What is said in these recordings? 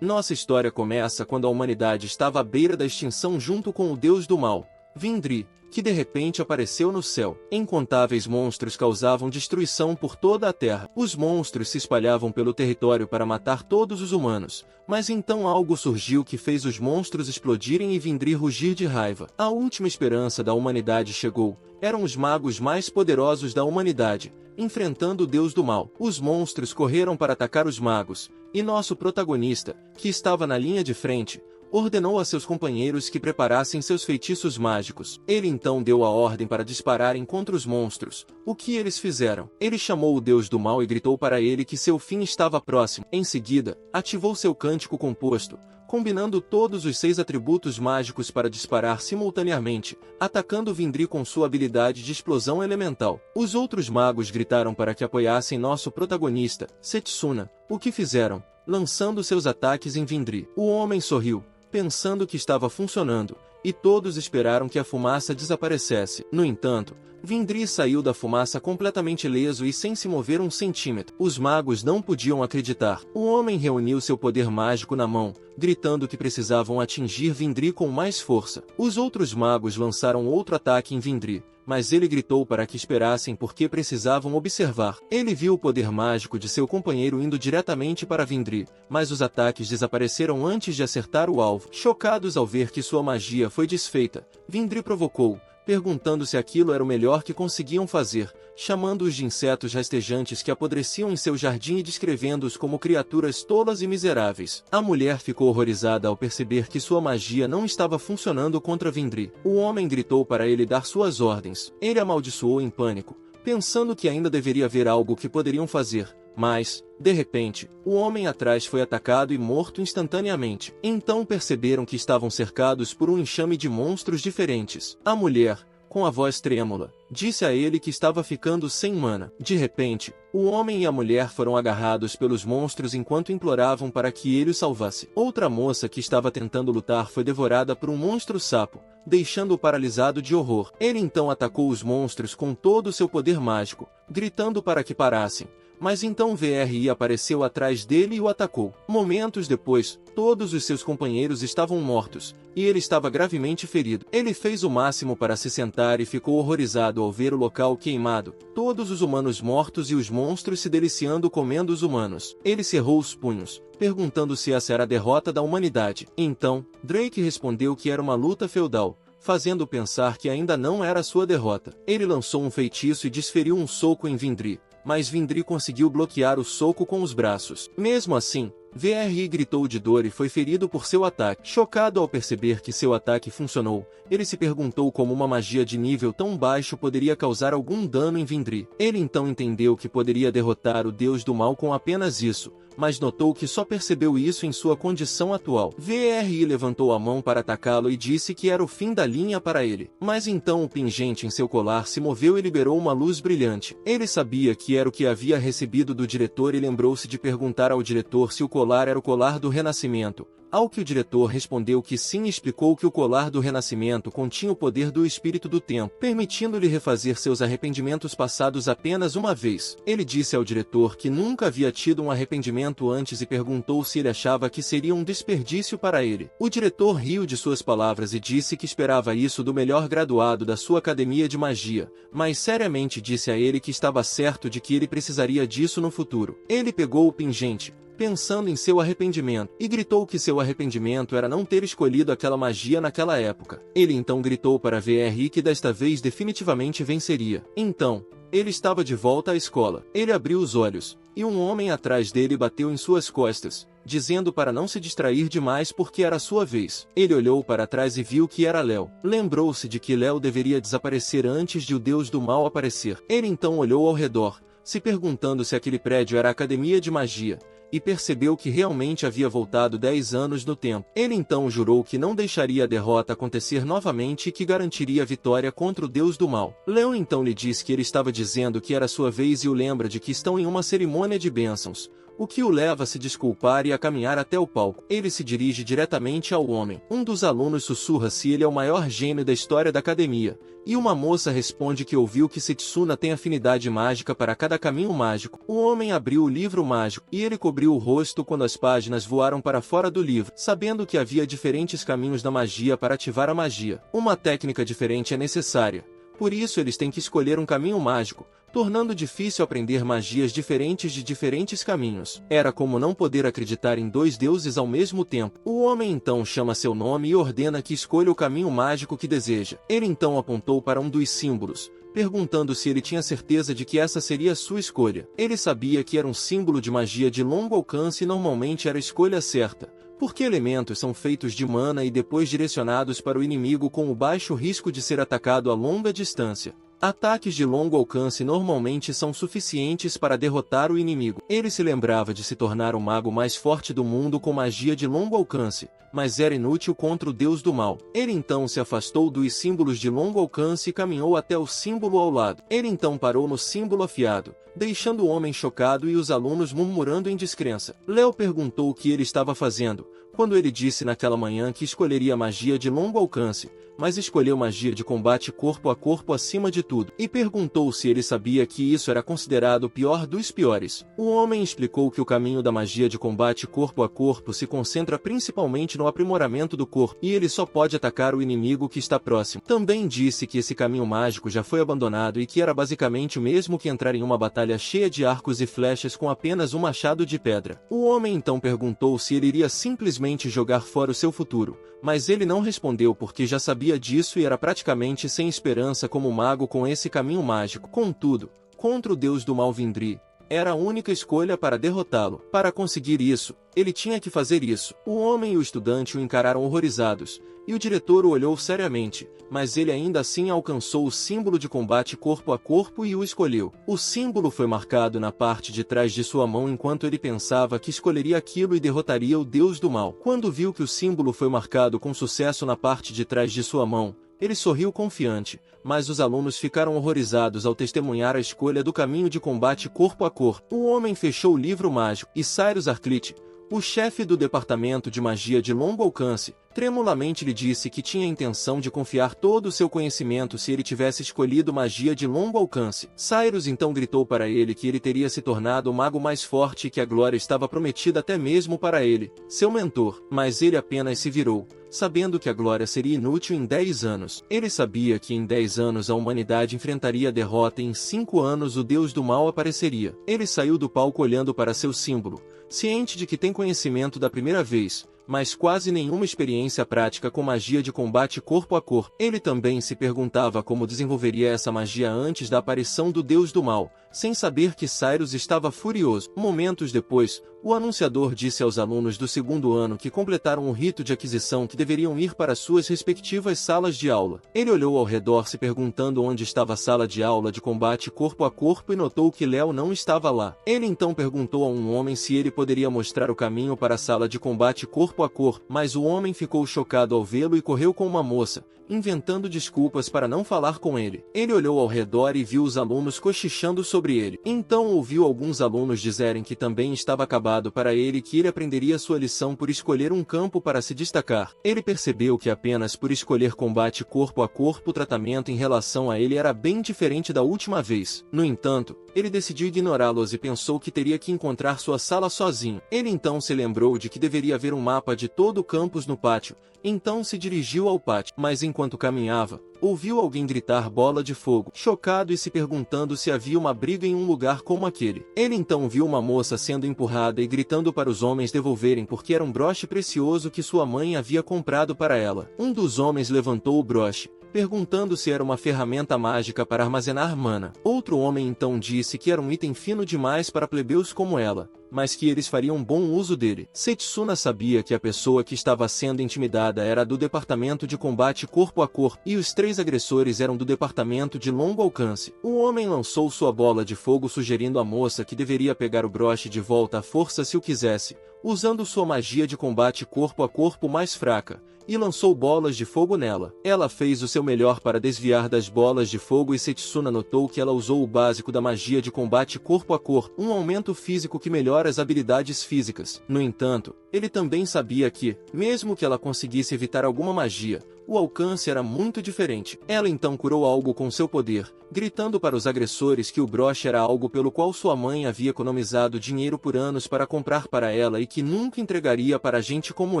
Nossa história começa quando a humanidade estava à beira da extinção junto com o deus do mal, Vindri, que de repente apareceu no céu. Incontáveis monstros causavam destruição por toda a terra. Os monstros se espalhavam pelo território para matar todos os humanos, mas então algo surgiu que fez os monstros explodirem e Vindri rugir de raiva. A última esperança da humanidade chegou. Eram os magos mais poderosos da humanidade, enfrentando o deus do mal. Os monstros correram para atacar os magos, e nosso protagonista, que estava na linha de frente, ordenou a seus companheiros que preparassem seus feitiços mágicos. Ele então deu a ordem para dispararem contra os monstros. O que eles fizeram? Ele chamou o deus do mal e gritou para ele que seu fim estava próximo. Em seguida, ativou seu cântico composto, combinando todos os 6 atributos mágicos para disparar simultaneamente, atacando Vindri com sua habilidade de explosão elemental. Os outros magos gritaram para que apoiassem nosso protagonista, Setsuna. O que fizeram? Lançando seus ataques em Vindri. O homem sorriu, pensando que estava funcionando, e todos esperaram que a fumaça desaparecesse. No entanto, Vindri saiu da fumaça completamente ileso e sem se mover um centímetro. Os magos não podiam acreditar. O homem reuniu seu poder mágico na mão, gritando que precisavam atingir Vindri com mais força. Os outros magos lançaram outro ataque em Vindri, mas ele gritou para que esperassem porque precisavam observar. Ele viu o poder mágico de seu companheiro indo diretamente para Vindri, mas os ataques desapareceram antes de acertar o alvo. Chocados ao ver que sua magia foi desfeita, Vindri provocou, perguntando se aquilo era o melhor que conseguiam fazer, chamando-os de insetos rastejantes que apodreciam em seu jardim e descrevendo-os como criaturas tolas e miseráveis. A mulher ficou horrorizada ao perceber que sua magia não estava funcionando contra Vindri. O homem gritou para ele dar suas ordens. Ele amaldiçoou em pânico, pensando que ainda deveria haver algo que poderiam fazer. Mas, de repente, o homem atrás foi atacado e morto instantaneamente. Então perceberam que estavam cercados por um enxame de monstros diferentes. A mulher, com a voz trêmula, disse a ele que estava ficando sem mana. De repente, o homem e a mulher foram agarrados pelos monstros enquanto imploravam para que ele os salvasse. Outra moça que estava tentando lutar foi devorada por um monstro-sapo, deixando-o paralisado de horror. Ele então atacou os monstros com todo o seu poder mágico, gritando para que parassem. Mas então VRI apareceu atrás dele e o atacou. Momentos depois, todos os seus companheiros estavam mortos, e ele estava gravemente ferido. Ele fez o máximo para se sentar e ficou horrorizado ao ver o local queimado, todos os humanos mortos e os monstros se deliciando comendo os humanos. Ele cerrou os punhos, perguntando se essa era a derrota da humanidade. Então, Drake respondeu que era uma luta feudal, fazendo pensar que ainda não era sua derrota. Ele lançou um feitiço e desferiu um soco em Vindri, mas Vindri conseguiu bloquear o soco com os braços. Mesmo assim, VRI gritou de dor e foi ferido por seu ataque. Chocado ao perceber que seu ataque funcionou, ele se perguntou como uma magia de nível tão baixo poderia causar algum dano em Vindri. Ele então entendeu que poderia derrotar o deus do mal com apenas isso, mas notou que só percebeu isso em sua condição atual. VRI levantou a mão para atacá-lo e disse que era o fim da linha para ele. Mas então o pingente em seu colar se moveu e liberou uma luz brilhante. Ele sabia que era o que havia recebido do diretor e lembrou-se de perguntar ao diretor se o colar era o colar do Renascimento. Ao que o diretor respondeu que sim e explicou que o colar do Renascimento continha o poder do Espírito do Tempo, permitindo-lhe refazer seus arrependimentos passados apenas uma vez. Ele disse ao diretor que nunca havia tido um arrependimento antes e perguntou se ele achava que seria um desperdício para ele. O diretor riu de suas palavras e disse que esperava isso do melhor graduado da sua academia de magia, mas seriamente disse a ele que estava certo de que ele precisaria disso no futuro. Ele pegou o pingente, pensando em seu arrependimento, e gritou que seu arrependimento era não ter escolhido aquela magia naquela época. Ele então gritou para VRI que desta vez definitivamente venceria. Então, ele estava de volta à escola. Ele abriu os olhos, e um homem atrás dele bateu em suas costas, dizendo para não se distrair demais porque era sua vez. Ele olhou para trás e viu que era Léo. Lembrou-se de que Léo deveria desaparecer antes de o deus do mal aparecer. Ele então olhou ao redor, se perguntando se aquele prédio era a academia de magia, e percebeu que realmente havia voltado 10 anos no tempo. Ele então jurou que não deixaria a derrota acontecer novamente e que garantiria a vitória contra o deus do mal. Léo então lhe disse que ele estava dizendo que era sua vez e o lembra de que estão em uma cerimônia de bênçãos, o que o leva a se desculpar e a caminhar até o palco. Ele se dirige diretamente ao homem. Um dos alunos sussurra se ele é o maior gênio da história da academia, e uma moça responde que ouviu que Setsuna tem afinidade mágica para cada caminho mágico. O homem abriu o livro mágico, e ele cobriu o rosto quando as páginas voaram para fora do livro, sabendo que havia diferentes caminhos da magia para ativar a magia. Uma técnica diferente é necessária. Por isso eles têm que escolher um caminho mágico, tornando difícil aprender magias diferentes de diferentes caminhos. Era como não poder acreditar em dois deuses ao mesmo tempo. O homem então chama seu nome e ordena que escolha o caminho mágico que deseja. Ele então apontou para um dos símbolos, perguntando se ele tinha certeza de que essa seria a sua escolha. Ele sabia que era um símbolo de magia de longo alcance e normalmente era a escolha certa, porque elementos são feitos de mana e depois direcionados para o inimigo com o baixo risco de ser atacado a longa distância. Ataques de longo alcance normalmente são suficientes para derrotar o inimigo. Ele se lembrava de se tornar o mago mais forte do mundo com magia de longo alcance, mas era inútil contra o deus do mal. Ele então se afastou dos símbolos de longo alcance e caminhou até o símbolo ao lado. Ele então parou no símbolo afiado, deixando o homem chocado e os alunos murmurando em descrença. Léo perguntou o que ele estava fazendo, quando ele disse naquela manhã que escolheria magia de longo alcance, mas escolheu magia de combate corpo a corpo acima de tudo, e perguntou se ele sabia que isso era considerado o pior dos piores. O homem explicou que o caminho da magia de combate corpo a corpo se concentra principalmente no aprimoramento do corpo, e ele só pode atacar o inimigo que está próximo. Também disse que esse caminho mágico já foi abandonado e que era basicamente o mesmo que entrar em uma batalha cheia de arcos e flechas com apenas um machado de pedra. O homem então perguntou se ele iria simplesmente jogar fora o seu futuro, mas ele não respondeu porque já sabia disso e era praticamente sem esperança como mago com esse caminho mágico. Contudo, contra o deus do mal Vindri, era a única escolha para derrotá-lo. Para conseguir isso, ele tinha que fazer isso. O homem e o estudante o encararam horrorizados, e o diretor o olhou seriamente, mas ele ainda assim alcançou o símbolo de combate corpo a corpo e o escolheu. O símbolo foi marcado na parte de trás de sua mão enquanto ele pensava que escolheria aquilo e derrotaria o deus do mal. Quando viu que o símbolo foi marcado com sucesso na parte de trás de sua mão, ele sorriu confiante, mas os alunos ficaram horrorizados ao testemunhar a escolha do caminho de combate corpo a corpo. O homem fechou o livro mágico, e Cyrus Arclit, o chefe do departamento de magia de longo alcance, tremulamente lhe disse que tinha a intenção de confiar todo o seu conhecimento se ele tivesse escolhido magia de longo alcance. Cyrus então gritou para ele que ele teria se tornado o mago mais forte e que a glória estava prometida até mesmo para ele, seu mentor, mas ele apenas se virou, sabendo que a glória seria inútil em 10 anos. Ele sabia que em 10 anos a humanidade enfrentaria a derrota e em 5 anos o deus do mal apareceria. Ele saiu do palco olhando para seu símbolo, ciente de que tem conhecimento da primeira vez, mas quase nenhuma experiência prática com magia de combate corpo a corpo. Ele também se perguntava como desenvolveria essa magia antes da aparição do deus do mal, sem saber que Cyrus estava furioso. Momentos depois, o anunciador disse aos alunos do segundo ano que completaram o rito de aquisição que deveriam ir para suas respectivas salas de aula. Ele olhou ao redor se perguntando onde estava a sala de aula de combate corpo a corpo e notou que Léo não estava lá. Ele então perguntou a um homem se ele poderia mostrar o caminho para a sala de combate corpo a corpo, mas o homem ficou chocado ao vê-lo e correu com uma moça, inventando desculpas para não falar com ele. Ele olhou ao redor e viu os alunos cochichando sobre ele. Então ouviu alguns alunos dizerem que também estava acabado para ele e que ele aprenderia sua lição por escolher um campo para se destacar. Ele percebeu que apenas por escolher combate corpo a corpo o tratamento em relação a ele era bem diferente da última vez. No entanto, ele decidiu ignorá-los e pensou que teria que encontrar sua sala sozinho. Ele então se lembrou de que deveria haver um mapa de todo o campus no pátio, então se dirigiu ao pátio. Mas enquanto caminhava, ouviu alguém gritar bola de fogo, chocado e se perguntando se havia uma briga em um lugar como aquele. Ele então viu uma moça sendo empurrada e gritando para os homens devolverem porque era um broche precioso que sua mãe havia comprado para ela. Um dos homens levantou o broche, perguntando se era uma ferramenta mágica para armazenar mana. Outro homem então disse que era um item fino demais para plebeus como ela, mas que eles fariam bom uso dele. Setsuna sabia que a pessoa que estava sendo intimidada era do departamento de combate corpo a corpo, e os 3 agressores eram do departamento de longo alcance. O homem lançou sua bola de fogo sugerindo à moça que deveria pegar o broche de volta à força se o quisesse, usando sua magia de combate corpo a corpo mais fraca, e lançou bolas de fogo nela. Ela fez o seu melhor para desviar das bolas de fogo e Setsuna notou que ela usou o básico da magia de combate corpo a corpo, um aumento físico que melhora melhor as habilidades físicas. No entanto, ele também sabia que, mesmo que ela conseguisse evitar alguma magia, o alcance era muito diferente. Ela então curou algo com seu poder, gritando para os agressores que o broche era algo pelo qual sua mãe havia economizado dinheiro por anos para comprar para ela e que nunca entregaria para gente como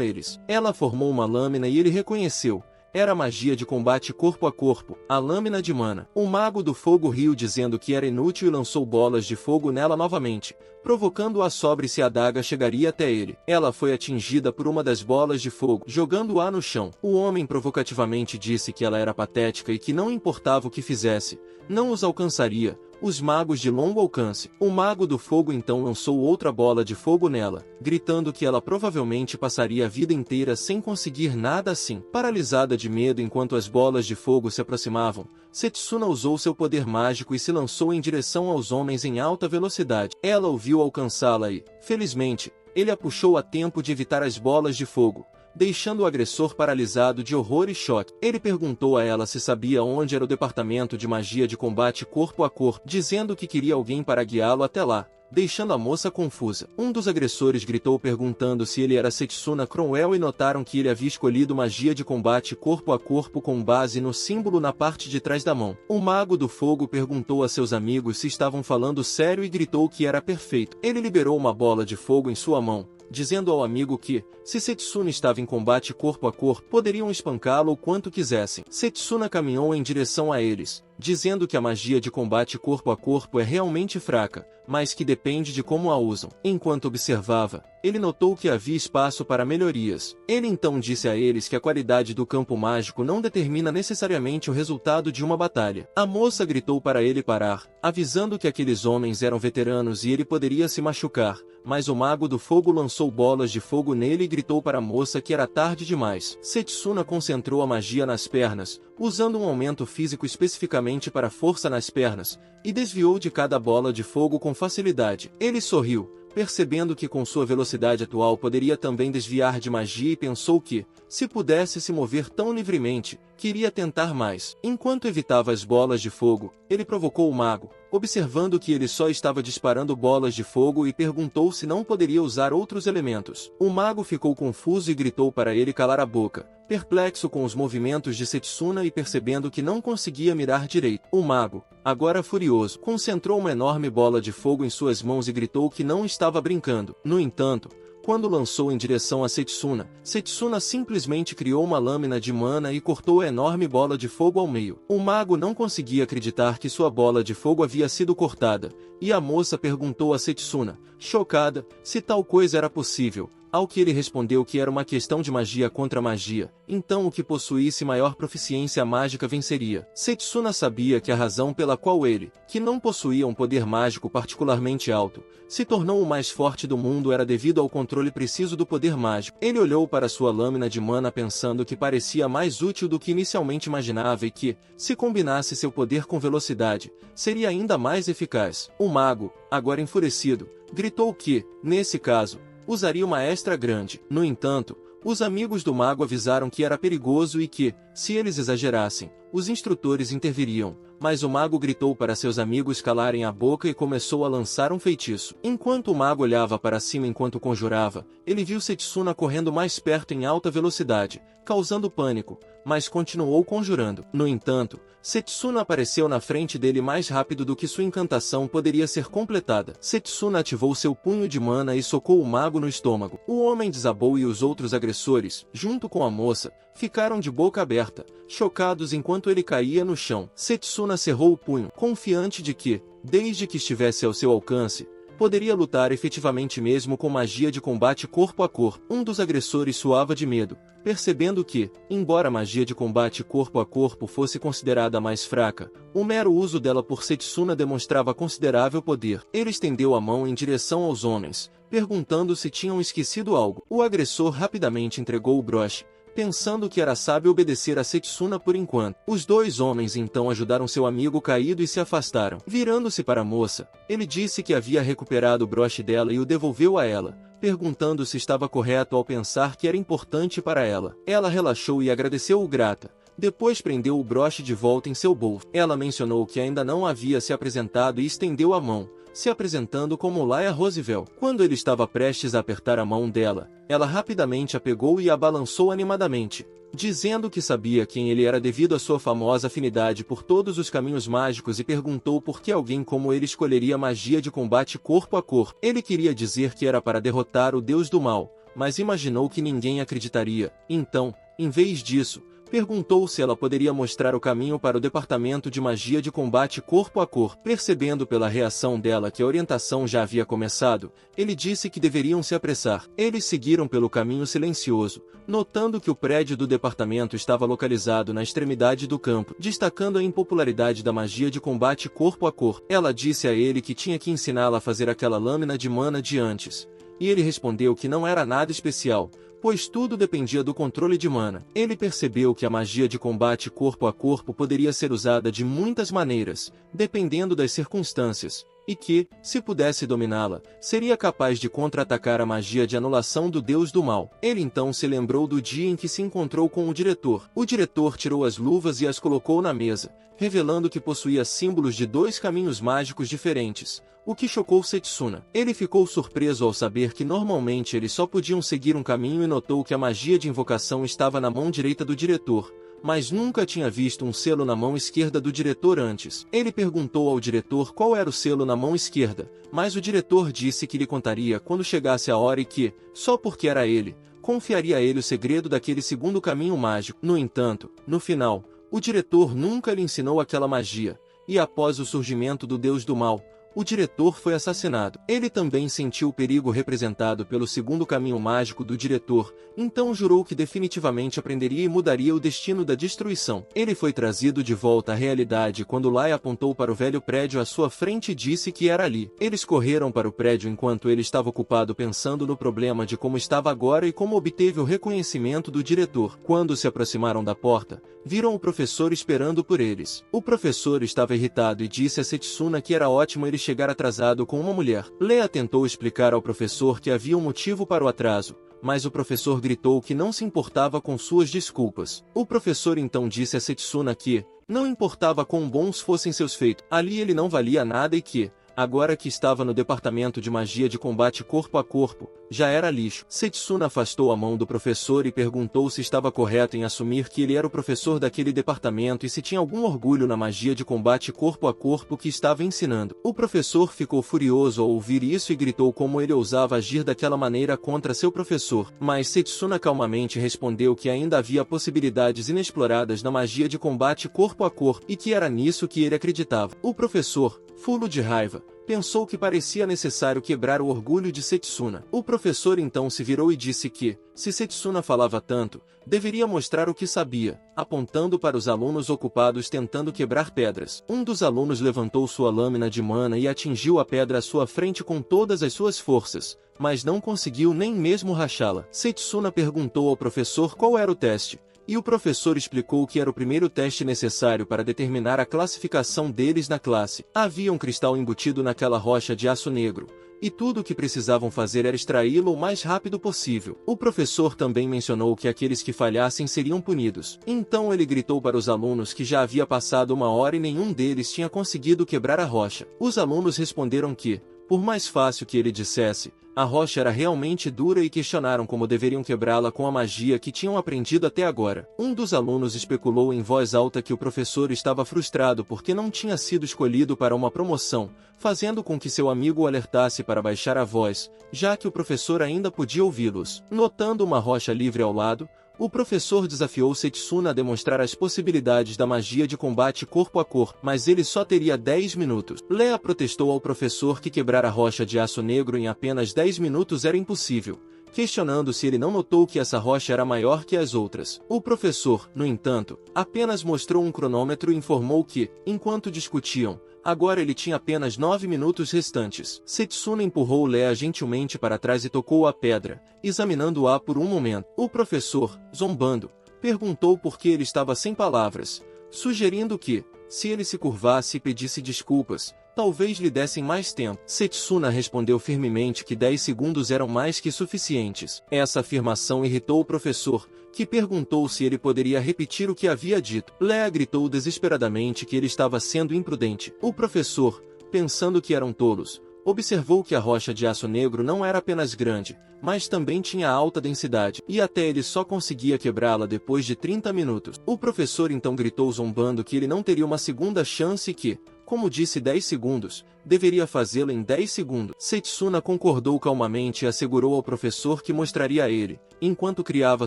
eles. Ela formou uma lâmina e ele reconheceu. Era magia de combate corpo a corpo, a lâmina de mana. O mago do fogo riu dizendo que era inútil e lançou bolas de fogo nela novamente, provocando-a sobre se a adaga chegaria até ele. Ela foi atingida por uma das bolas de fogo, jogando-a no chão. O homem provocativamente disse que ela era patética e que não importava o que fizesse, não os alcançaria, os magos de longo alcance. O mago do fogo então lançou outra bola de fogo nela, gritando que ela provavelmente passaria a vida inteira sem conseguir nada assim. Paralisada de medo enquanto as bolas de fogo se aproximavam, Setsuna usou seu poder mágico e se lançou em direção aos homens em alta velocidade. Ela ouviu alcançá-la e, felizmente, ele a puxou a tempo de evitar as bolas de fogo, deixando o agressor paralisado de horror e choque. Ele perguntou a ela se sabia onde era o departamento de magia de combate corpo a corpo, dizendo que queria alguém para guiá-lo até lá, deixando a moça confusa. Um dos agressores gritou perguntando se ele era Setsuna Cromwell e notaram que ele havia escolhido magia de combate corpo a corpo com base no símbolo na parte de trás da mão. O mago do fogo perguntou a seus amigos se estavam falando sério e gritou que era perfeito. Ele liberou uma bola de fogo em sua mão, dizendo ao amigo que, se Setsuna estava em combate corpo a corpo, poderiam espancá-lo o quanto quisessem. Setsuna caminhou em direção a eles, dizendo que a magia de combate corpo a corpo é realmente fraca, mas que depende de como a usam. Enquanto observava, ele notou que havia espaço para melhorias. Ele então disse a eles que a qualidade do campo mágico não determina necessariamente o resultado de uma batalha. A moça gritou para ele parar, avisando que aqueles homens eram veteranos e ele poderia se machucar, mas o mago do fogo lançou bolas de fogo nele e gritou para a moça que era tarde demais. Setsuna concentrou a magia nas pernas, usando um aumento físico especificamente para força nas pernas, e desviou de cada bola de fogo com facilidade. Ele sorriu, percebendo que com sua velocidade atual poderia também desviar de magia e pensou que, se pudesse se mover tão livremente, queria tentar mais. Enquanto evitava as bolas de fogo, ele provocou o mago, observando que ele só estava disparando bolas de fogo e perguntou se não poderia usar outros elementos. O mago ficou confuso e gritou para ele calar a boca, perplexo com os movimentos de Setsuna e percebendo que não conseguia mirar direito. O mago, agora furioso, concentrou uma enorme bola de fogo em suas mãos e gritou que não estava brincando. No entanto, quando lançou em direção a Setsuna, Setsuna simplesmente criou uma lâmina de mana e cortou a enorme bola de fogo ao meio. O mago não conseguia acreditar que sua bola de fogo havia sido cortada, e a moça perguntou a Setsuna, chocada, se tal coisa era possível. Ao que ele respondeu que era uma questão de magia contra magia, então o que possuísse maior proficiência mágica venceria. Setsuna sabia que a razão pela qual ele, que não possuía um poder mágico particularmente alto, se tornou o mais forte do mundo era devido ao controle preciso do poder mágico. Ele olhou para sua lâmina de mana pensando que parecia mais útil do que inicialmente imaginava e que, se combinasse seu poder com velocidade, seria ainda mais eficaz. O mago, agora enfurecido, gritou que, nesse caso, usaria uma extra grande. No entanto, os amigos do mago avisaram que era perigoso e que, se eles exagerassem, os instrutores interviriam, mas o mago gritou para seus amigos calarem a boca e começou a lançar um feitiço. Enquanto o mago olhava para cima enquanto conjurava, ele viu Setsuna correndo mais perto em alta velocidade, causando pânico, mas continuou conjurando. No entanto, Setsuna apareceu na frente dele mais rápido do que sua encantação poderia ser completada. Setsuna ativou seu punho de mana e socou o mago no estômago. O homem desabou e os outros agressores, junto com a moça, ficaram de boca aberta, chocados enquanto ele caía no chão. Setsuna cerrou o punho, confiante de que, desde que estivesse ao seu alcance, poderia lutar efetivamente mesmo com magia de combate corpo a corpo. Um dos agressores suava de medo, percebendo que, embora a magia de combate corpo a corpo fosse considerada mais fraca, o mero uso dela por Setsuna demonstrava considerável poder. Ele estendeu a mão em direção aos homens, perguntando se tinham esquecido algo. O agressor rapidamente entregou o broche, pensando que era sábio obedecer a Setsuna por enquanto. Os dois homens então ajudaram seu amigo caído e se afastaram. Virando-se para a moça, ele disse que havia recuperado o broche dela e o devolveu a ela, perguntando se estava correto ao pensar que era importante para ela. Ela relaxou e agradeceu-o grata. Depois prendeu o broche de volta em seu bolso. Ela mencionou que ainda não havia se apresentado e estendeu a mão, se apresentando como Leia Roosevelt. Quando ele estava prestes a apertar a mão dela, ela rapidamente a pegou e a balançou animadamente, dizendo que sabia quem ele era devido à sua famosa afinidade por todos os caminhos mágicos e perguntou por que alguém como ele escolheria magia de combate corpo a corpo. Ele queria dizer que era para derrotar o deus do mal, mas imaginou que ninguém acreditaria. Então, em vez disso, perguntou se ela poderia mostrar o caminho para o departamento de magia de combate corpo a corpo. Percebendo pela reação dela que a orientação já havia começado, ele disse que deveriam se apressar. Eles seguiram pelo caminho silencioso, notando que o prédio do departamento estava localizado na extremidade do campo, destacando a impopularidade da magia de combate corpo a corpo. Ela disse a ele que tinha que ensiná-la a fazer aquela lâmina de mana de antes, e ele respondeu que não era nada especial, pois tudo dependia do controle de mana. Ele percebeu que a magia de combate corpo a corpo poderia ser usada de muitas maneiras, dependendo das circunstâncias, e que, se pudesse dominá-la, seria capaz de contra-atacar a magia de anulação do deus do mal. Ele então se lembrou do dia em que se encontrou com o diretor. O diretor tirou as luvas e as colocou na mesa, revelando que possuía símbolos de 2 caminhos mágicos diferentes, o que chocou Setsuna. Ele ficou surpreso ao saber que normalmente eles só podiam seguir um caminho e notou que a magia de invocação estava na mão direita do diretor, mas nunca tinha visto um selo na mão esquerda do diretor antes. Ele perguntou ao diretor qual era o selo na mão esquerda, mas o diretor disse que lhe contaria quando chegasse a hora e que, só porque era ele, confiaria a ele o segredo daquele segundo caminho mágico. No entanto, no final, o diretor nunca lhe ensinou aquela magia, e após o surgimento do deus do mal, o diretor foi assassinado. Ele também sentiu o perigo representado pelo segundo caminho mágico do diretor, então jurou que definitivamente aprenderia e mudaria o destino da destruição. Ele foi trazido de volta à realidade quando Lai apontou para o velho prédio à sua frente e disse que era ali. Eles correram para o prédio enquanto ele estava ocupado pensando no problema de como estava agora e como obteve o reconhecimento do diretor. Quando se aproximaram da porta, viram o professor esperando por eles. O professor estava irritado e disse a Setsuna que era ótimo ele chegar atrasado com uma mulher. Leia tentou explicar ao professor que havia um motivo para o atraso, mas o professor gritou que não se importava com suas desculpas. O professor então disse a Setsuna que não importava quão bons fossem seus feitos, ali ele não valia nada e que, agora que estava no departamento de magia de combate corpo a corpo, já era lixo. Setsuna afastou a mão do professor e perguntou se estava correto em assumir que ele era o professor daquele departamento e se tinha algum orgulho na magia de combate corpo a corpo que estava ensinando. O professor ficou furioso ao ouvir isso e gritou como ele ousava agir daquela maneira contra seu professor, mas Setsuna calmamente respondeu que ainda havia possibilidades inexploradas na magia de combate corpo a corpo e que era nisso que ele acreditava. O professor, fulo de raiva, pensou que parecia necessário quebrar o orgulho de Setsuna. O professor então se virou e disse que, se Setsuna falava tanto, deveria mostrar o que sabia, apontando para os alunos ocupados tentando quebrar pedras. Um dos alunos levantou sua lâmina de mana e atingiu a pedra à sua frente com todas as suas forças, mas não conseguiu nem mesmo rachá-la. Setsuna perguntou ao professor qual era o teste, e o professor explicou que era o primeiro teste necessário para determinar a classificação deles na classe. Havia um cristal embutido naquela rocha de aço negro, e tudo o que precisavam fazer era extraí-lo o mais rápido possível. O professor também mencionou que aqueles que falhassem seriam punidos. Então ele gritou para os alunos que já havia passado 1 hora e nenhum deles tinha conseguido quebrar a rocha. Os alunos responderam que, por mais fácil que ele dissesse, a rocha era realmente dura e questionaram como deveriam quebrá-la com a magia que tinham aprendido até agora. Um dos alunos especulou em voz alta que o professor estava frustrado porque não tinha sido escolhido para uma promoção, fazendo com que seu amigo o alertasse para baixar a voz, já que o professor ainda podia ouvi-los. Notando uma rocha livre ao lado, o professor desafiou Setsuna a demonstrar as possibilidades da magia de combate corpo a corpo, mas ele só teria 10 minutos. Leia protestou ao professor que quebrar a rocha de aço negro em apenas 10 minutos era impossível, questionando se ele não notou que essa rocha era maior que as outras. O professor, no entanto, apenas mostrou um cronômetro e informou que, enquanto discutiam, agora ele tinha apenas 9 minutos restantes. Setsuna empurrou Leia gentilmente para trás e tocou a pedra, examinando-a por um momento. O professor, zombando, perguntou por que ele estava sem palavras, sugerindo que, se ele se curvasse e pedisse desculpas, talvez lhe dessem mais tempo. Setsuna respondeu firmemente que 10 segundos eram mais que suficientes. Essa afirmação irritou o professor, que perguntou se ele poderia repetir o que havia dito. Leia gritou desesperadamente que ele estava sendo imprudente. O professor, pensando que eram tolos, Observou que a rocha de aço negro não era apenas grande, mas também tinha alta densidade, e até ele só conseguia quebrá-la depois de 30 minutos. O professor então gritou zombando que ele não teria uma segunda chance e que, como disse 10 segundos, deveria fazê-lo em 10 segundos. Setsuna concordou calmamente e assegurou ao professor que mostraria a ele, enquanto criava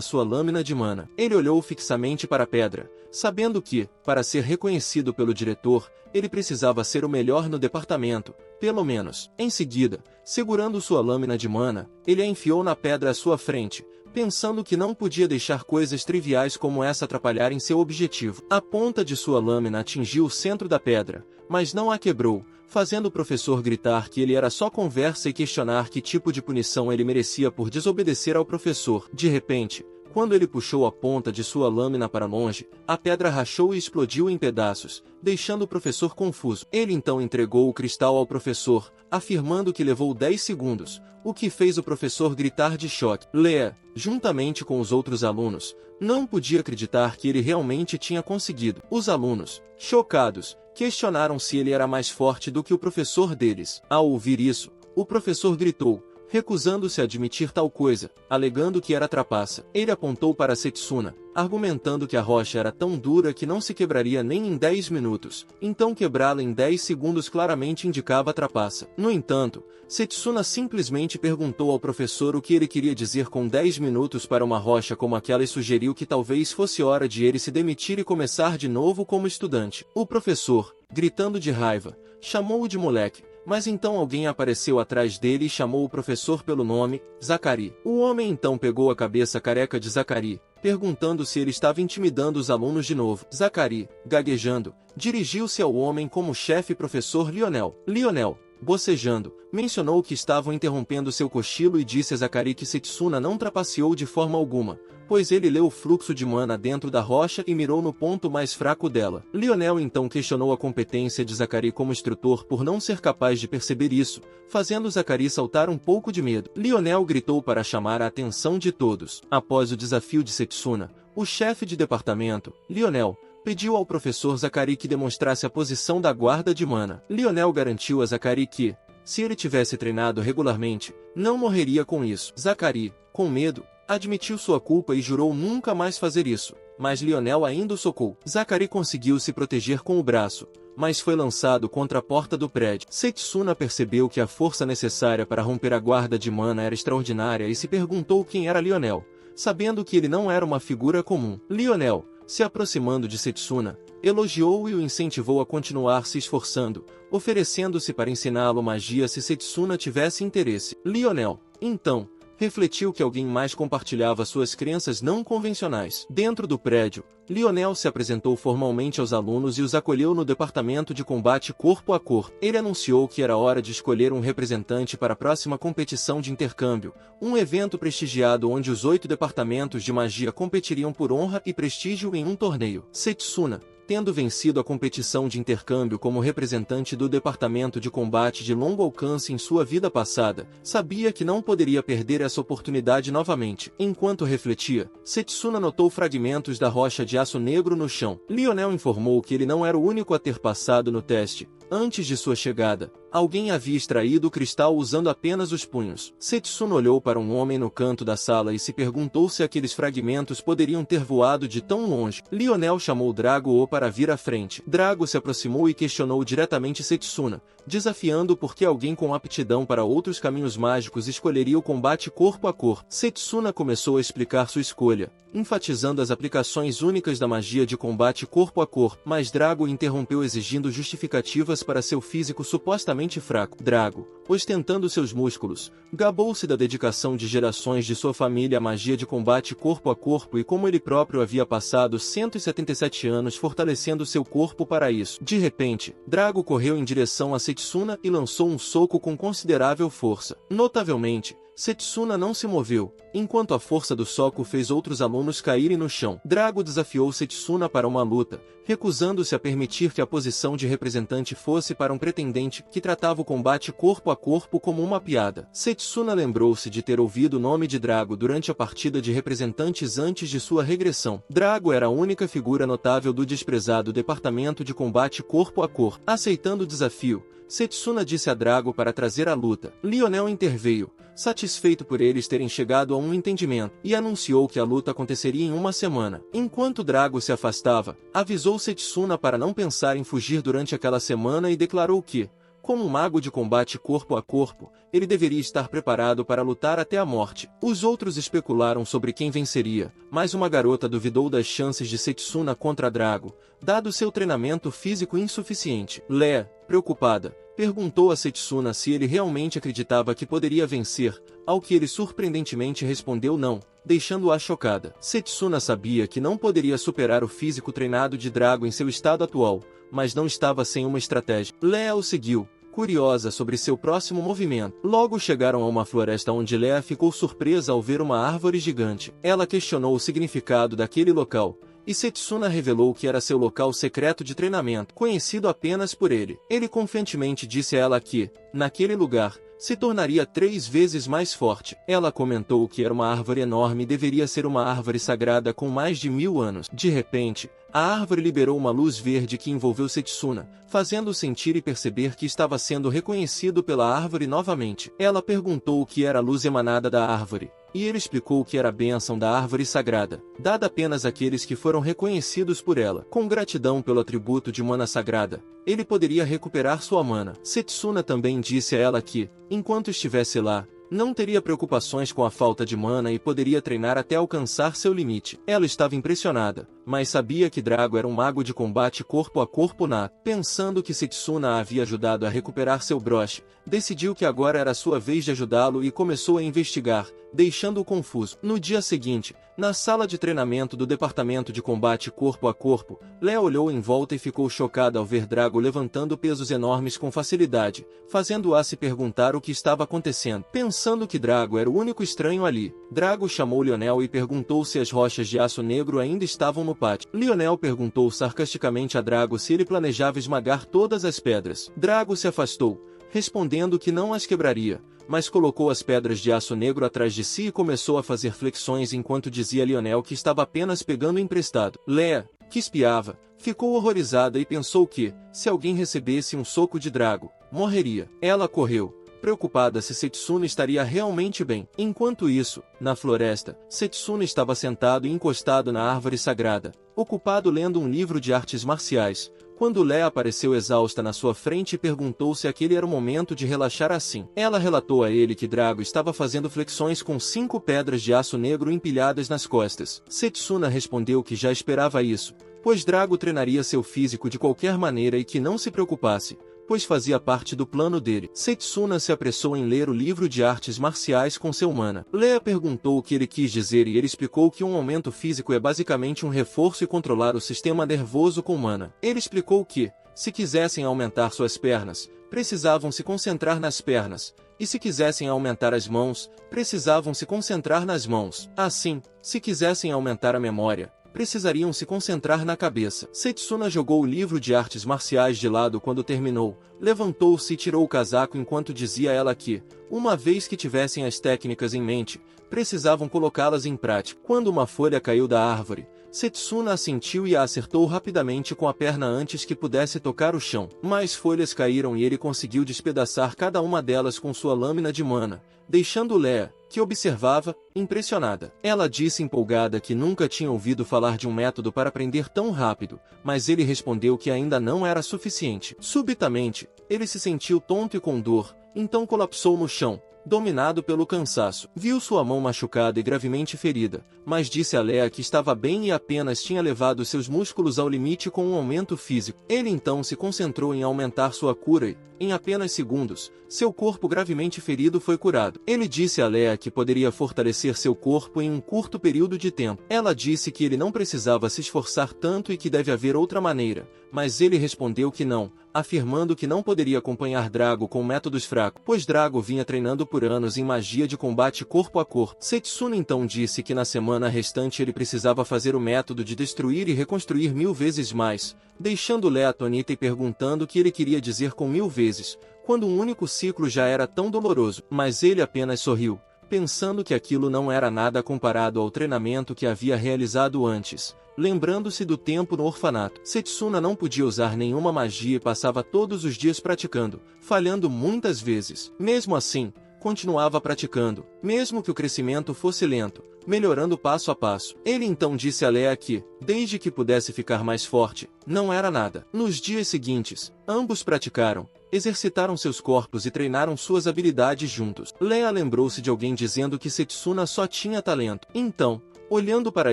sua lâmina de mana. Ele olhou fixamente para a pedra, sabendo que, para ser reconhecido pelo diretor, ele precisava ser o melhor no departamento, pelo menos. Em seguida, segurando sua lâmina de mana, ele a enfiou na pedra à sua frente, pensando que não podia deixar coisas triviais como essa atrapalharem seu objetivo. A ponta de sua lâmina atingiu o centro da pedra, mas não a quebrou, fazendo o professor gritar que ele era só conversa e questionar que tipo de punição ele merecia por desobedecer ao professor. De repente, quando ele puxou a ponta de sua lâmina para longe, a pedra rachou e explodiu em pedaços, deixando o professor confuso. Ele então entregou o cristal ao professor, afirmando que levou 10 segundos, o que fez o professor gritar de choque. Lea, juntamente com os outros alunos, não podia acreditar que ele realmente tinha conseguido. Os alunos, chocados, questionaram se ele era mais forte do que o professor deles. Ao ouvir isso, o professor gritou, recusando-se a admitir tal coisa, alegando que era trapaça. Ele apontou para Setsuna, argumentando que a rocha era tão dura que não se quebraria nem em 10 minutos, então quebrá-la em 10 segundos claramente indicava a trapaça. No entanto, Setsuna simplesmente perguntou ao professor o que ele queria dizer com 10 minutos para uma rocha como aquela e sugeriu que talvez fosse hora de ele se demitir e começar de novo como estudante. O professor, gritando de raiva, chamou-o de moleque. Mas então alguém apareceu atrás dele e chamou o professor pelo nome, Zakari. O homem então pegou a cabeça careca de Zakari, perguntando se ele estava intimidando os alunos de novo. Zakari, gaguejando, dirigiu-se ao homem como chefe professor Lionel. Lionel, bocejando, mencionou que estavam interrompendo seu cochilo e disse a Zakari que Setsuna não trapaceou de forma alguma, pois ele leu o fluxo de mana dentro da rocha e mirou no ponto mais fraco dela. Lionel então questionou a competência de Zakari como instrutor por não ser capaz de perceber isso, fazendo Zakari saltar um pouco de medo. Lionel gritou para chamar a atenção de todos. Após o desafio de Setsuna, o chefe de departamento, Lionel, pediu ao professor Zakari que demonstrasse a posição da guarda de mana. Lionel garantiu a Zakari que, se ele tivesse treinado regularmente, não morreria com isso. Zakari, com medo, admitiu sua culpa e jurou nunca mais fazer isso, mas Lionel ainda o socou. Zakari conseguiu se proteger com o braço, mas foi lançado contra a porta do prédio. Setsuna percebeu que a força necessária para romper a guarda de mana era extraordinária e se perguntou quem era Lionel, sabendo que ele não era uma figura comum. Lionel, se aproximando de Setsuna, elogiou-o e o incentivou a continuar se esforçando, oferecendo-se para ensiná-lo magia se Setsuna tivesse interesse. Lionel, então, refletiu que alguém mais compartilhava suas crenças não convencionais. Dentro do prédio, Lionel se apresentou formalmente aos alunos e os acolheu no departamento de combate corpo a corpo. Ele anunciou que era hora de escolher um representante para a próxima competição de intercâmbio, um evento prestigiado onde os 8 departamentos de magia competiriam por honra e prestígio em um torneio. Setsuna, tendo vencido a competição de intercâmbio como representante do departamento de combate de longo alcance em sua vida passada, sabia que não poderia perder essa oportunidade novamente. Enquanto refletia, Setsuna notou fragmentos da rocha de aço negro no chão. Lionel informou que ele não era o único a ter passado no teste. Antes de sua chegada, alguém havia extraído o cristal usando apenas os punhos. Setsuna olhou para um homem no canto da sala e se perguntou se aqueles fragmentos poderiam ter voado de tão longe. Lionel chamou Drago para vir à frente. Drago se aproximou e questionou diretamente Setsuna, desafiando por que alguém com aptidão para outros caminhos mágicos escolheria o combate corpo a corpo. Setsuna começou a explicar sua escolha, enfatizando as aplicações únicas da magia de combate corpo a corpo, mas Drago interrompeu exigindo justificativas para seu físico supostamente fraco. Drago, ostentando seus músculos, gabou-se da dedicação de gerações de sua família à magia de combate corpo a corpo e como ele próprio havia passado 177 anos fortalecendo seu corpo para isso. De repente, Drago correu em direção a Setsuna e lançou um soco com considerável força. Notavelmente, Setsuna não se moveu, enquanto a força do soco fez outros alunos caírem no chão. Drago desafiou Setsuna para uma luta, recusando-se a permitir que a posição de representante fosse para um pretendente que tratava o combate corpo a corpo como uma piada. Setsuna lembrou-se de ter ouvido o nome de Drago durante a partida de representantes antes de sua regressão. Drago era a única figura notável do desprezado departamento de combate corpo a corpo. Aceitando o desafio, Setsuna disse a Drago para trazer a luta. Lionel interveio, satisfeito por eles terem chegado a um entendimento, e anunciou que a luta aconteceria em uma semana. Enquanto Drago se afastava, avisou Setsuna para não pensar em fugir durante aquela semana e declarou que, como um mago de combate corpo a corpo, ele deveria estar preparado para lutar até a morte. Os outros especularam sobre quem venceria, mas uma garota duvidou das chances de Setsuna contra Drago, dado seu treinamento físico insuficiente. Lea, preocupada, perguntou a Setsuna se ele realmente acreditava que poderia vencer, ao que ele surpreendentemente respondeu não, deixando-a chocada. Setsuna sabia que não poderia superar o físico treinado de Drago em seu estado atual, mas não estava sem uma estratégia. Lea o seguiu, curiosa sobre seu próximo movimento. Logo chegaram a uma floresta onde Lea ficou surpresa ao ver uma árvore gigante. Ela questionou o significado daquele local, e Setsuna revelou que era seu local secreto de treinamento, conhecido apenas por ele. Ele confiantemente disse a ela que, naquele lugar, se tornaria 3 vezes mais forte. Ela comentou que era uma árvore enorme e deveria ser uma árvore sagrada com mais de 1000 anos. De repente, a árvore liberou uma luz verde que envolveu Setsuna, fazendo-o sentir e perceber que estava sendo reconhecido pela árvore novamente. Ela perguntou o que era a luz emanada da árvore, e ele explicou que era a bênção da árvore sagrada, dada apenas àqueles que foram reconhecidos por ela. Com gratidão pelo atributo de mana sagrada, ele poderia recuperar sua mana. Setsuna também disse a ela que, enquanto estivesse lá, não teria preocupações com a falta de mana e poderia treinar até alcançar seu limite. Ela estava impressionada, mas sabia que Drago era um mago de combate corpo a corpo nato. Pensando que Setsuna a havia ajudado a recuperar seu broche, decidiu que agora era sua vez de ajudá-lo e começou a investigar, deixando-o confuso. No dia seguinte, na sala de treinamento do departamento de combate corpo a corpo, Lea olhou em volta e ficou chocada ao ver Drago levantando pesos enormes com facilidade, fazendo-a se perguntar o que estava acontecendo. Pensando que Drago era o único estranho ali, Drago chamou Lionel e perguntou se as rochas de aço negro ainda estavam no pátio. Lionel perguntou sarcasticamente a Drago se ele planejava esmagar todas as pedras. Drago se afastou, respondendo que não as quebraria, mas colocou as pedras de aço negro atrás de si e começou a fazer flexões enquanto dizia a Lionel que estava apenas pegando emprestado. Lea, que espiava, ficou horrorizada e pensou que, se alguém recebesse um soco de Drago, morreria. Ela correu, preocupada se Setsuna estaria realmente bem. Enquanto isso, na floresta, Setsuna estava sentado e encostado na árvore sagrada, ocupado lendo um livro de artes marciais, quando Lea apareceu exausta na sua frente e perguntou se aquele era o momento de relaxar assim. Ela relatou a ele que Drago estava fazendo flexões com 5 pedras de aço negro empilhadas nas costas. Setsuna respondeu que já esperava isso, pois Drago treinaria seu físico de qualquer maneira e que não se preocupasse, pois fazia parte do plano dele. Setsuna se apressou em ler o livro de artes marciais com seu mana. Lea perguntou o que ele quis dizer e ele explicou que um aumento físico é basicamente um reforço e controlar o sistema nervoso com mana. Ele explicou que, se quisessem aumentar suas pernas, precisavam se concentrar nas pernas, e se quisessem aumentar as mãos, precisavam se concentrar nas mãos. Assim, se quisessem aumentar a memória, precisariam se concentrar na cabeça. Setsuna jogou o livro de artes marciais de lado quando terminou, levantou-se e tirou o casaco enquanto dizia a ela que, uma vez que tivessem as técnicas em mente, precisavam colocá-las em prática. Quando uma folha caiu da árvore, Setsuna assentiu e a acertou rapidamente com a perna antes que pudesse tocar o chão. Mais folhas caíram e ele conseguiu despedaçar cada uma delas com sua lâmina de mana, deixando Lea, que observava, impressionada. Ela disse empolgada que nunca tinha ouvido falar de um método para aprender tão rápido, mas ele respondeu que ainda não era suficiente. Subitamente, ele se sentiu tonto e com dor, então colapsou no chão, dominado pelo cansaço. Viu sua mão machucada e gravemente ferida, mas disse a Lea que estava bem e apenas tinha levado seus músculos ao limite com um aumento físico. Ele então se concentrou em aumentar sua cura e, em apenas segundos, seu corpo gravemente ferido foi curado. Ele disse a Lea que poderia fortalecer seu corpo em um curto período de tempo. Ela disse que ele não precisava se esforçar tanto e que deve haver outra maneira, mas ele respondeu que não, afirmando que não poderia acompanhar Drago com métodos fracos, pois Drago vinha treinando por anos em magia de combate corpo a corpo. Setsuna então disse que na semana restante ele precisava fazer o método de destruir e reconstruir 1000 vezes mais, deixando Lea atonita e perguntando o que ele queria dizer com 1000 vezes, quando um único ciclo já era tão doloroso. Mas ele apenas sorriu, pensando que aquilo não era nada comparado ao treinamento que havia realizado antes. Lembrando-se do tempo no orfanato, Setsuna não podia usar nenhuma magia e passava todos os dias praticando, falhando muitas vezes. Mesmo assim, continuava praticando, mesmo que o crescimento fosse lento, melhorando passo a passo. Ele então disse a Leia que, desde que pudesse ficar mais forte, não era nada. Nos dias seguintes, ambos praticaram, exercitaram seus corpos e treinaram suas habilidades juntos. Leia lembrou-se de alguém dizendo que Setsuna só tinha talento. Então, olhando para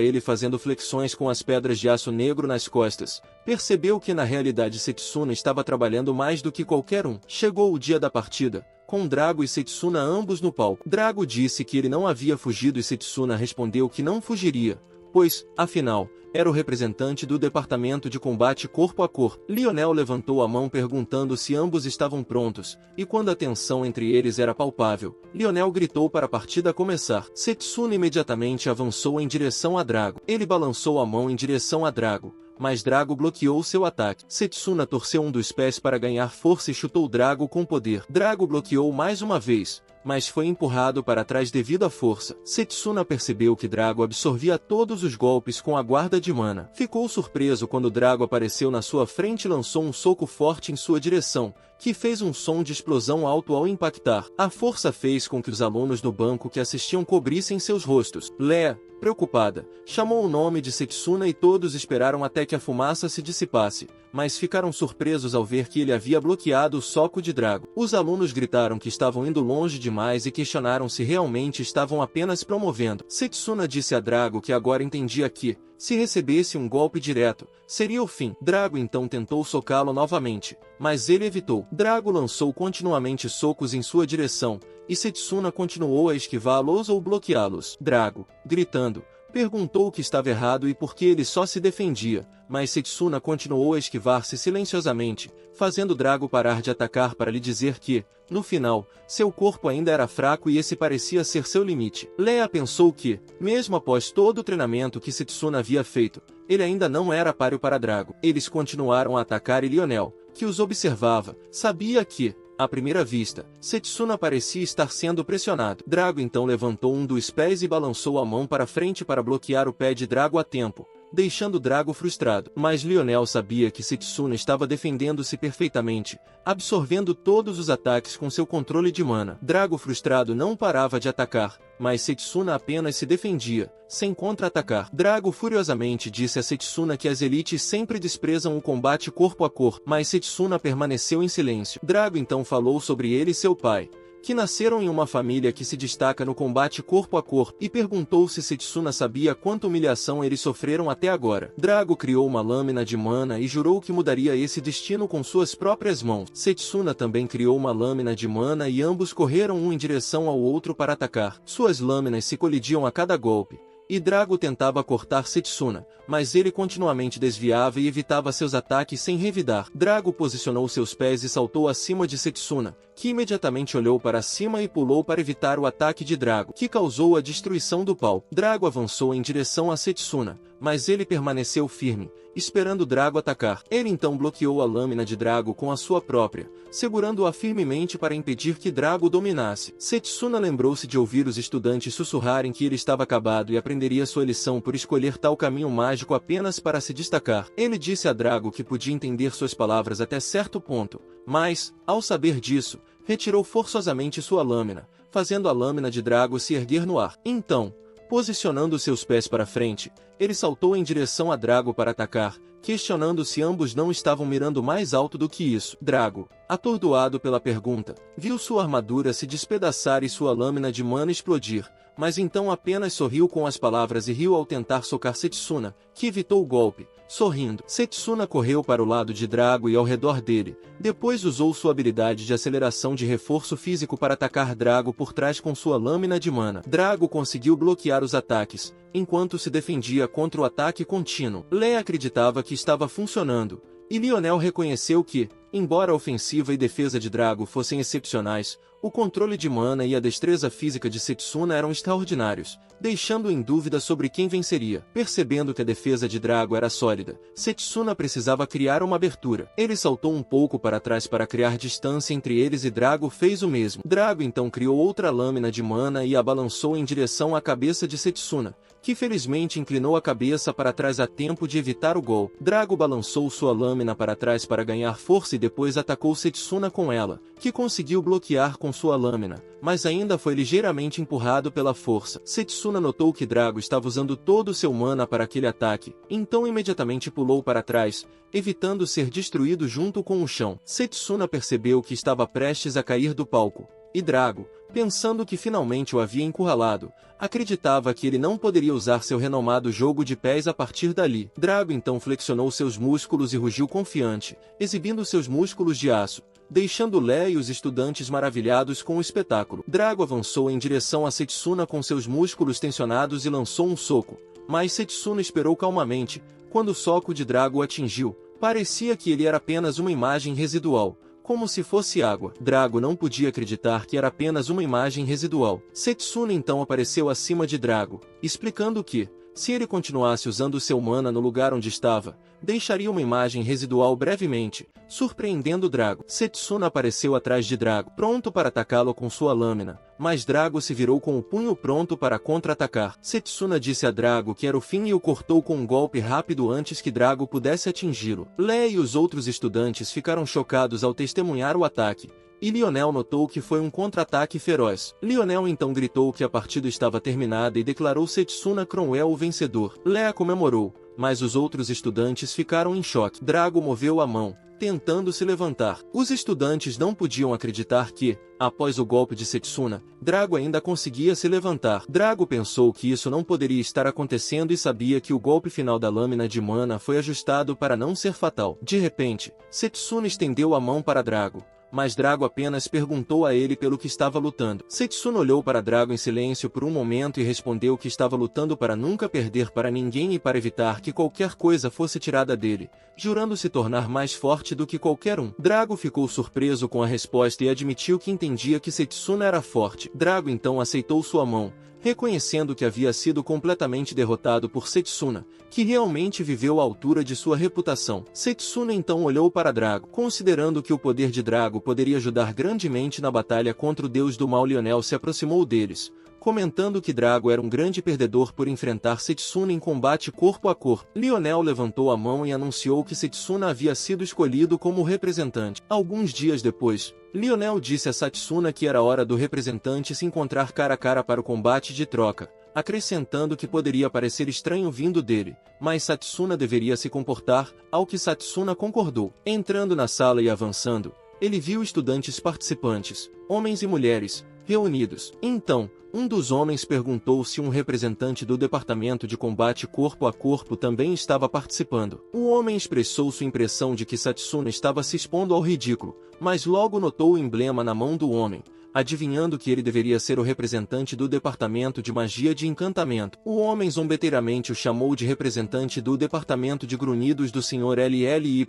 ele fazendo flexões com as pedras de aço negro nas costas, percebeu que na realidade Setsuna estava trabalhando mais do que qualquer um. Chegou o dia da partida, com Drago e Setsuna ambos no palco. Drago disse que ele não havia fugido e Setsuna respondeu que não fugiria, pois, afinal, era o representante do departamento de combate corpo a corpo. Lionel levantou a mão perguntando se ambos estavam prontos, e quando a tensão entre eles era palpável, Lionel gritou para a partida começar. Setsuna imediatamente avançou em direção a Drago. Ele balançou a mão em direção a Drago, mas Drago bloqueou seu ataque. Setsuna torceu um dos pés para ganhar força e chutou Drago com poder. Drago bloqueou mais uma vez, mas foi empurrado para trás devido à força. Setsuna percebeu que Drago absorvia todos os golpes com a guarda de mana. Ficou surpreso quando Drago apareceu na sua frente e lançou um soco forte em sua direção, que fez um som de explosão alto ao impactar. A força fez com que os alunos no banco que assistiam cobrissem seus rostos. Leia, preocupada, chamou o nome de Setsuna e todos esperaram até que a fumaça se dissipasse, mas ficaram surpresos ao ver que ele havia bloqueado o soco de Drago. Os alunos gritaram que estavam indo longe demais e questionaram se realmente estavam apenas promovendo. Setsuna disse a Drago que agora entendia que, se recebesse um golpe direto, seria o fim. Drago então tentou socá-lo novamente, mas ele evitou. Drago lançou continuamente socos em sua direção, e Setsuna continuou a esquivá-los ou bloqueá-los. Drago, gritando, perguntou o que estava errado e por que ele só se defendia, mas Setsuna continuou a esquivar-se silenciosamente, fazendo Drago parar de atacar para lhe dizer que, no final, seu corpo ainda era fraco e esse parecia ser seu limite. Leia pensou que, mesmo após todo o treinamento que Setsuna havia feito, ele ainda não era páreo para Drago. Eles continuaram a atacar e Lionel, que os observava, sabia que, à primeira vista, Setsuna parecia estar sendo pressionado. Drago então levantou um dos pés e balançou a mão para frente para bloquear o pé de Drago a tempo, deixando Drago frustrado. Mas Lionel sabia que Setsuna estava defendendo-se perfeitamente, absorvendo todos os ataques com seu controle de mana. Drago frustrado não parava de atacar, mas Setsuna apenas se defendia, sem contra-atacar. Drago furiosamente disse a Setsuna que as elites sempre desprezam o combate corpo a corpo, mas Setsuna permaneceu em silêncio. Drago então falou sobre ele e seu pai, que nasceram em uma família que se destaca no combate corpo a corpo, e perguntou se Setsuna sabia quanta humilhação eles sofreram até agora. Drago criou uma lâmina de mana e jurou que mudaria esse destino com suas próprias mãos. Setsuna também criou uma lâmina de mana e ambos correram um em direção ao outro para atacar. Suas lâminas se colidiam a cada golpe, e Drago tentava cortar Setsuna, mas ele continuamente desviava e evitava seus ataques sem revidar. Drago posicionou seus pés e saltou acima de Setsuna, que imediatamente olhou para cima e pulou para evitar o ataque de Drago, que causou a destruição do palco. Drago avançou em direção a Setsuna, mas ele permaneceu firme, esperando Drago atacar. Ele então bloqueou a lâmina de Drago com a sua própria, segurando-a firmemente para impedir que Drago dominasse. Setsuna lembrou-se de ouvir os estudantes sussurrarem que ele estava acabado e aprenderia sua lição por escolher tal caminho mágico apenas para se destacar. Ele disse a Drago que podia entender suas palavras até certo ponto, mas, ao saber disso, retirou forçosamente sua lâmina, fazendo a lâmina de Drago se erguer no ar. Então, posicionando seus pés para frente, ele saltou em direção a Drago para atacar, questionando se ambos não estavam mirando mais alto do que isso. Drago, atordoado pela pergunta, viu sua armadura se despedaçar e sua lâmina de mana explodir, mas então apenas sorriu com as palavras e riu ao tentar socar Setsuna, que evitou o golpe. Sorrindo, Setsuna correu para o lado de Drago e ao redor dele, depois usou sua habilidade de aceleração de reforço físico para atacar Drago por trás com sua lâmina de mana. Drago conseguiu bloquear os ataques, enquanto se defendia contra o ataque contínuo. Leia acreditava que estava funcionando, e Lionel reconheceu que, Embora a ofensiva e defesa de Drago fossem excepcionais, o controle de mana e a destreza física de Setsuna eram extraordinários, deixando-o em dúvida sobre quem venceria. Percebendo que a defesa de Drago era sólida, Setsuna precisava criar uma abertura. Ele saltou um pouco para trás para criar distância entre eles e Drago fez o mesmo. Drago então criou outra lâmina de mana e a balançou em direção à cabeça de Setsuna, que felizmente inclinou a cabeça para trás a tempo de evitar o gol. Drago balançou sua lâmina para trás para ganhar força e depois atacou Setsuna com ela, que conseguiu bloquear com sua lâmina, mas ainda foi ligeiramente empurrado pela força. Setsuna notou que Drago estava usando todo o seu mana para aquele ataque, então imediatamente pulou para trás, evitando ser destruído junto com o chão. Setsuna percebeu que estava prestes a cair do palco, e Drago, pensando que finalmente o havia encurralado, acreditava que ele não poderia usar seu renomado jogo de pés a partir dali. Drago então flexionou seus músculos e rugiu confiante, exibindo seus músculos de aço, deixando Lé e os estudantes maravilhados com o espetáculo. Drago avançou em direção a Setsuna com seus músculos tensionados e lançou um soco, mas Setsuna esperou calmamente. Quando o soco de Drago o atingiu, parecia que ele era apenas uma imagem residual, como se fosse água. Drago não podia acreditar que era apenas uma imagem residual. Setsuna então apareceu acima de Drago, explicando que, se ele continuasse usando seu mana no lugar onde estava, deixaria uma imagem residual brevemente, surpreendendo Drago. Setsuna apareceu atrás de Drago, pronto para atacá-lo com sua lâmina, mas Drago se virou com o punho pronto para contra-atacar. Setsuna disse a Drago que era o fim e o cortou com um golpe rápido antes que Drago pudesse atingi-lo. Lé e os outros estudantes ficaram chocados ao testemunhar o ataque, e Lionel notou que foi um contra-ataque feroz. Lionel então gritou que a partida estava terminada e declarou Setsuna Cromwell o vencedor. Lea comemorou, mas os outros estudantes ficaram em choque. Drago moveu a mão, tentando se levantar. Os estudantes não podiam acreditar que, após o golpe de Setsuna, Drago ainda conseguia se levantar. Drago pensou que isso não poderia estar acontecendo e sabia que o golpe final da lâmina de mana foi ajustado para não ser fatal. De repente, Setsuna estendeu a mão para Drago, mas Drago apenas perguntou a ele pelo que estava lutando. Setsuna olhou para Drago em silêncio por um momento e respondeu que estava lutando para nunca perder para ninguém e para evitar que qualquer coisa fosse tirada dele, jurando se tornar mais forte do que qualquer um. Drago ficou surpreso com a resposta e admitiu que entendia que Setsuna era forte. Drago então aceitou sua mão, reconhecendo que havia sido completamente derrotado por Setsuna, que realmente viveu à altura de sua reputação. Setsuna então olhou para Drago, considerando que o poder de Drago poderia ajudar grandemente na batalha contra o deus do mal. Lionel se aproximou deles, comentando que Drago era um grande perdedor por enfrentar Setsuna em combate corpo a corpo. Lionel levantou a mão e anunciou que Setsuna havia sido escolhido como representante. Alguns dias depois, Lionel disse a Setsuna que era hora do representante se encontrar cara a cara para o combate de troca, acrescentando que poderia parecer estranho vindo dele, mas Setsuna deveria se comportar, ao que Setsuna concordou. Entrando na sala e avançando, ele viu estudantes participantes, homens e mulheres, reunidos. Então, um dos homens perguntou se um representante do departamento de combate corpo a corpo também estava participando. O homem expressou sua impressão de que Setsuna estava se expondo ao ridículo, mas logo notou o emblema na mão do homem, adivinhando que ele deveria ser o representante do departamento de magia de encantamento. O homem zombeteiramente o chamou de representante do departamento de grunhidos do Sr. LLY,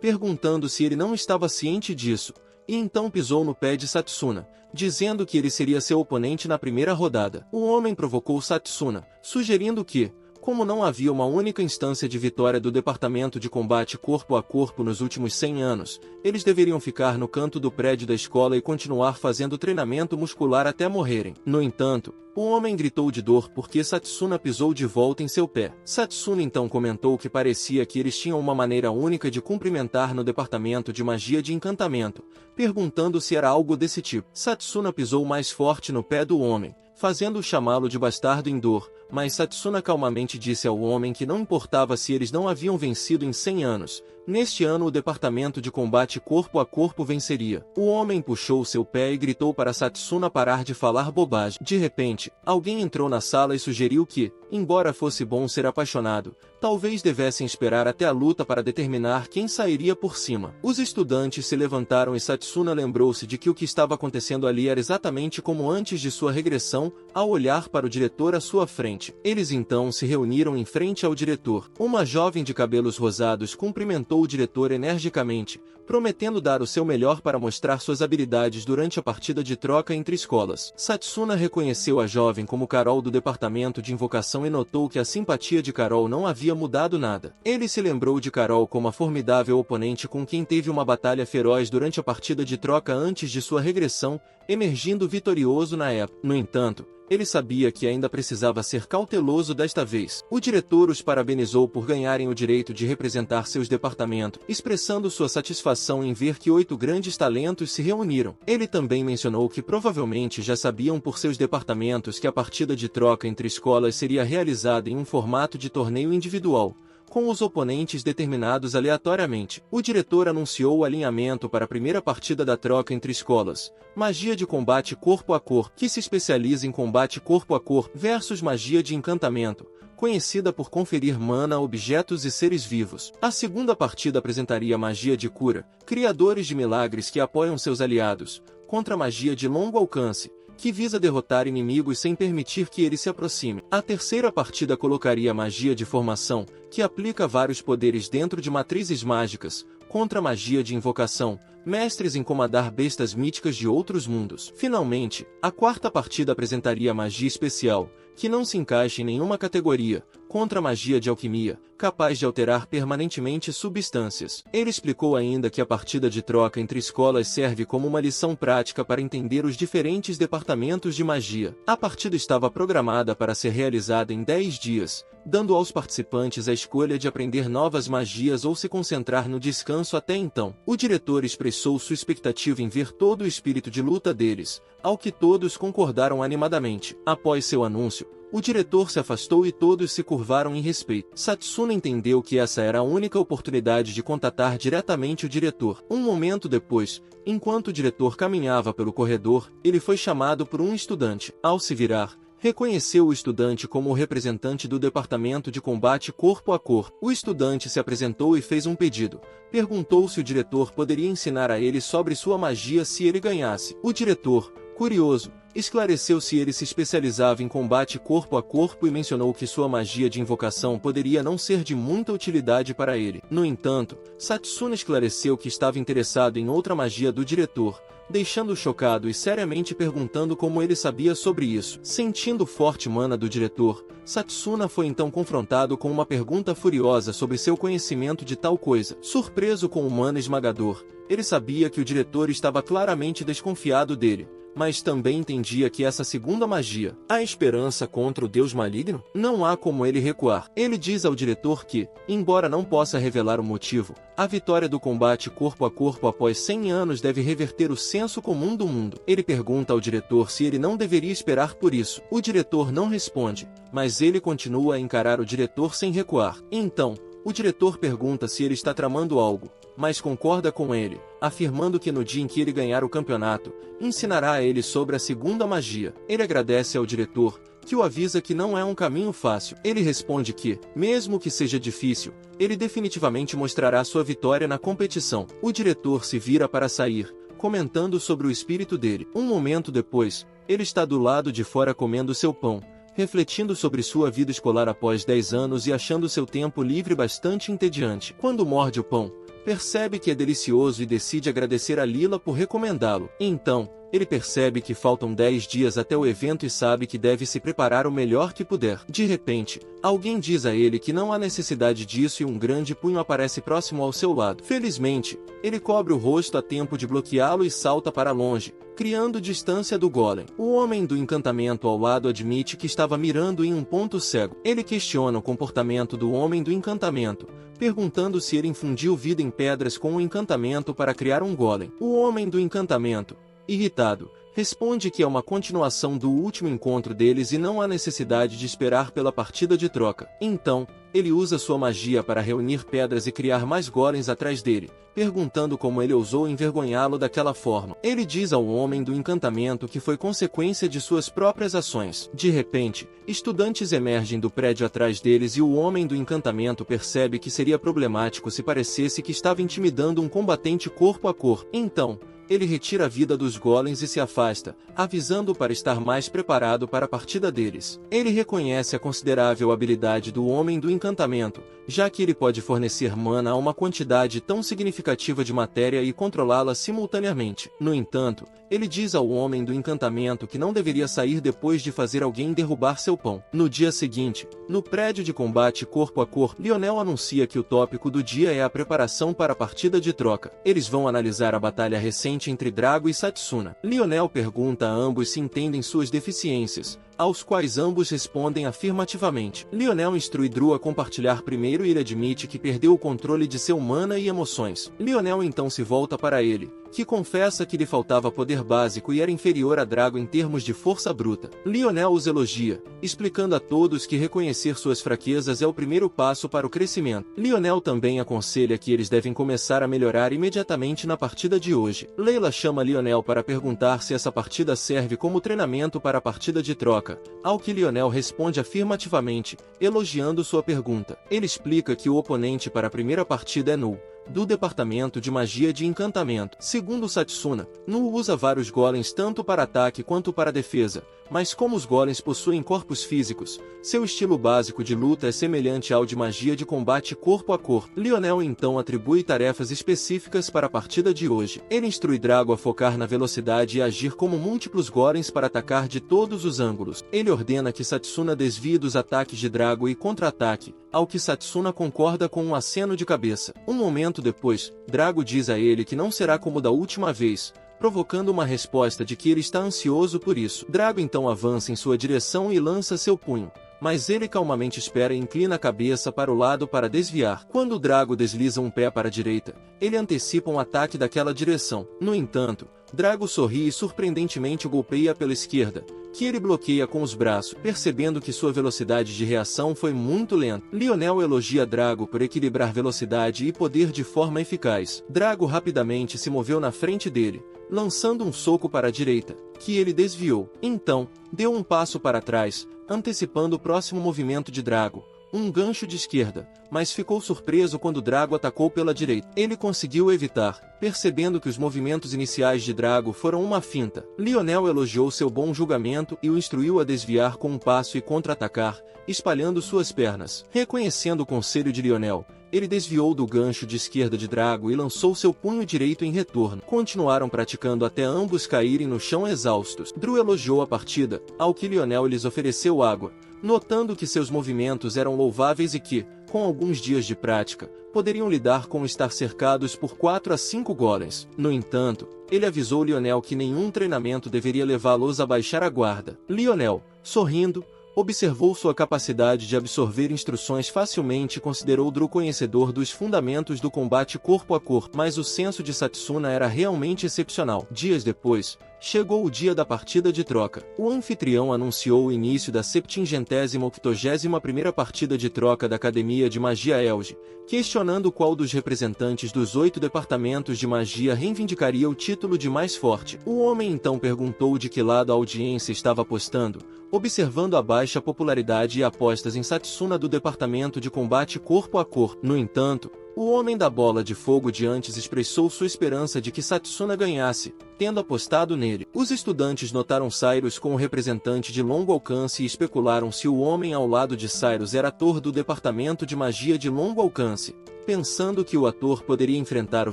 perguntando se ele não estava ciente disso, e então pisou no pé de Setsuna, dizendo que ele seria seu oponente na primeira rodada. O homem provocou Setsuna, sugerindo que, como não havia uma única instância de vitória do departamento de combate corpo a corpo nos últimos 100 anos, eles deveriam ficar no canto do prédio da escola e continuar fazendo treinamento muscular até morrerem. No entanto, o homem gritou de dor porque Setsuna pisou de volta em seu pé. Setsuna então comentou que parecia que eles tinham uma maneira única de cumprimentar no departamento de magia de encantamento, perguntando se era algo desse tipo. Setsuna pisou mais forte no pé do homem, fazendo-o chamá-lo de bastardo em dor, mas Setsuna calmamente disse ao homem que não importava se eles não haviam vencido em 100 anos, neste ano o departamento de combate corpo a corpo venceria. O homem puxou seu pé e gritou para Setsuna parar de falar bobagem. De repente, alguém entrou na sala e sugeriu que, embora fosse bom ser apaixonado, talvez devessem esperar até a luta para determinar quem sairia por cima. Os estudantes se levantaram e Setsuna lembrou-se de que o que estava acontecendo ali era exatamente como antes de sua regressão, ao olhar para o diretor à sua frente. Eles então se reuniram em frente ao diretor. Uma jovem de cabelos rosados cumprimentou confrontou o diretor energicamente, prometendo dar o seu melhor para mostrar suas habilidades durante a partida de troca entre escolas. Satsuna reconheceu a jovem como Carol do departamento de invocação e notou que a simpatia de Carol não havia mudado nada. Ele se lembrou de Carol como a formidável oponente com quem teve uma batalha feroz durante a partida de troca antes de sua regressão, emergindo vitorioso na época. No entanto, ele sabia que ainda precisava ser cauteloso desta vez. O diretor os parabenizou por ganharem o direito de representar seus departamentos, expressando sua satisfação em ver que 8 grandes talentos se reuniram. Ele também mencionou que provavelmente já sabiam por seus departamentos que a partida de troca entre escolas seria realizada em um formato de torneio individual, com os oponentes determinados aleatoriamente. O diretor anunciou o alinhamento para a primeira partida da troca entre escolas, magia de combate corpo a corpo, que se especializa em combate corpo a corpo, versus magia de encantamento, conhecida por conferir mana a objetos e seres vivos. A segunda partida apresentaria magia de cura, criadores de milagres que apoiam seus aliados, contra magia de longo alcance, que visa derrotar inimigos sem permitir que eles se aproximem. A terceira partida colocaria magia de formação, que aplica vários poderes dentro de matrizes mágicas, contra magia de invocação, mestres em comandar bestas míticas de outros mundos. Finalmente, a quarta partida apresentaria magia especial, que não se encaixa em nenhuma categoria, contra magia de alquimia, capaz de alterar permanentemente substâncias. Ele explicou ainda que a partida de troca entre escolas serve como uma lição prática para entender os diferentes departamentos de magia. A partida estava programada para ser realizada em 10 dias, dando aos participantes a escolha de aprender novas magias ou se concentrar no descanso até então. O diretor expressou sua expectativa em ver todo o espírito de luta deles, ao que todos concordaram animadamente. Após seu anúncio, o diretor se afastou e todos se curvaram em respeito. Satsuna entendeu que essa era a única oportunidade de contatar diretamente o diretor. Um momento depois, enquanto o diretor caminhava pelo corredor, ele foi chamado por um estudante. Ao se virar, reconheceu o estudante como o representante do departamento de combate corpo a corpo. O estudante se apresentou e fez um pedido. Perguntou se o diretor poderia ensinar a ele sobre sua magia se ele ganhasse. O diretor, curioso, esclareceu se ele se especializava em combate corpo a corpo e mencionou que sua magia de invocação poderia não ser de muita utilidade para ele. No entanto, Satsuna esclareceu que estava interessado em outra magia do diretor, deixando-o chocado e seriamente perguntando como ele sabia sobre isso. Sentindo o forte mana do diretor, Satsuna foi então confrontado com uma pergunta furiosa sobre seu conhecimento de tal coisa. Surpreso com o mana esmagador, ele sabia que o diretor estava claramente desconfiado dele, mas também entendia que essa segunda magia, a esperança contra o deus maligno, não há como ele recuar. Ele diz ao diretor que, embora não possa revelar o motivo, a vitória do combate corpo a corpo após 100 anos deve reverter o senso comum do mundo. Ele pergunta ao diretor se ele não deveria esperar por isso. O diretor não responde, mas ele continua a encarar o diretor sem recuar. Então, o diretor pergunta se ele está tramando algo, mas concorda com ele, afirmando que no dia em que ele ganhar o campeonato, ensinará a ele sobre a segunda magia. Ele agradece ao diretor, que o avisa que não é um caminho fácil. Ele responde que, mesmo que seja difícil, ele definitivamente mostrará sua vitória na competição. O diretor se vira para sair, comentando sobre o espírito dele. Um momento depois, ele está do lado de fora comendo seu pão, refletindo sobre sua vida escolar após 10 anos e achando seu tempo livre bastante entediante. Quando morde o pão, percebe que é delicioso e decide agradecer a Lila por recomendá-lo. Então, ele percebe que faltam 10 dias até o evento e sabe que deve se preparar o melhor que puder. De repente, alguém diz a ele que não há necessidade disso e um grande punho aparece próximo ao seu lado. Felizmente, ele cobre o rosto a tempo de bloqueá-lo e salta para longe, criando distância do golem. O homem do encantamento ao lado admite que estava mirando em um ponto cego. Ele questiona o comportamento do homem do encantamento, perguntando se ele infundiu vida em pedras com um encantamento para criar um golem. O homem do encantamento, irritado, responde que é uma continuação do último encontro deles e não há necessidade de esperar pela partida de troca. Então, ele usa sua magia para reunir pedras e criar mais golems atrás dele, perguntando como ele ousou envergonhá-lo daquela forma. Ele diz ao homem do encantamento que foi consequência de suas próprias ações. De repente, estudantes emergem do prédio atrás deles e o homem do encantamento percebe que seria problemático se parecesse que estava intimidando um combatente corpo a corpo. Então, ele retira a vida dos golems e se afasta, avisando para estar mais preparado para a partida deles. Ele reconhece a considerável habilidade do homem do encantamento, já que ele pode fornecer mana a uma quantidade tão significativa de matéria e controlá-la simultaneamente. No entanto, ele diz ao homem do encantamento que não deveria sair depois de fazer alguém derrubar seu pão. No dia seguinte, no prédio de combate corpo a corpo, Lionel anuncia que o tópico do dia é a preparação para a partida de troca. Eles vão analisar a batalha recente entre Drago e Satsuna. Lionel pergunta a ambos se entendem suas deficiências, aos quais ambos respondem afirmativamente. Lionel instrui Drew a compartilhar primeiro e ele admite que perdeu o controle de seu mana e emoções. Lionel então se volta para ele, que confessa que lhe faltava poder básico e era inferior a Drago em termos de força bruta. Lionel os elogia, explicando a todos que reconhecer suas fraquezas é o primeiro passo para o crescimento. Lionel também aconselha que eles devem começar a melhorar imediatamente na partida de hoje. Layla chama Lionel para perguntar se essa partida serve como treinamento para a partida de troca, ao que Lionel responde afirmativamente, elogiando sua pergunta. Ele explica que o oponente para a primeira partida é Nu, do Departamento de Magia de Encantamento. Segundo Satsuna, Nu usa vários golems tanto para ataque quanto para defesa, mas como os golems possuem corpos físicos, seu estilo básico de luta é semelhante ao de magia de combate corpo a corpo. Lionel então atribui tarefas específicas para a partida de hoje. Ele instrui Drago a focar na velocidade e agir como múltiplos golems para atacar de todos os ângulos. Ele ordena que Satsuna desvie dos ataques de Drago e contra-ataque, ao que Satsuna concorda com um aceno de cabeça. Um momento depois, Drago diz a ele que não será como da última vez, provocando uma resposta de que ele está ansioso por isso. Drago então avança em sua direção e lança seu punho, mas ele calmamente espera e inclina a cabeça para o lado para desviar. Quando Drago desliza um pé para a direita, ele antecipa um ataque daquela direção. No entanto, Drago sorri e surpreendentemente o golpeia pela esquerda, que ele bloqueia com os braços, percebendo que sua velocidade de reação foi muito lenta. Lionel elogia Drago por equilibrar velocidade e poder de forma eficaz. Drago rapidamente se moveu na frente dele, lançando um soco para a direita, que ele desviou. Então, deu um passo para trás, antecipando o próximo movimento de Drago, um gancho de esquerda, mas ficou surpreso quando Drago atacou pela direita. Ele conseguiu evitar, percebendo que os movimentos iniciais de Drago foram uma finta. Lionel elogiou seu bom julgamento e o instruiu a desviar com um passo e contra-atacar, espalhando suas pernas. Reconhecendo o conselho de Lionel, ele desviou do gancho de esquerda de Drago e lançou seu punho direito em retorno. Continuaram praticando até ambos caírem no chão exaustos. Drew elogiou a partida, ao que Lionel lhes ofereceu água, notando que seus movimentos eram louváveis e que, com alguns dias de prática, poderiam lidar com estar cercados por 4 a 5 golems. No entanto, ele avisou Lionel que nenhum treinamento deveria levá-los a baixar a guarda. Lionel, sorrindo, observou sua capacidade de absorver instruções facilmente e considerou Drew conhecedor dos fundamentos do combate corpo a corpo, mas o senso de Satsuna era realmente excepcional. Dias depois, chegou o dia da partida de troca. O anfitrião anunciou o início da 781ª partida de troca da Academia de Magia Elge, questionando qual dos representantes dos 8 departamentos de magia reivindicaria o título de mais forte. O homem então perguntou de que lado a audiência estava apostando, observando a baixa popularidade e apostas em Satsuna do Departamento de Combate Corpo a Corpo. No entanto, o homem da bola de fogo de antes expressou sua esperança de que Satsuna ganhasse, tendo apostado nele. Os estudantes notaram Cyrus como representante de longo alcance e especularam se o homem ao lado de Cyrus era ator do Departamento de Magia de longo alcance. Pensando que o ator poderia enfrentar o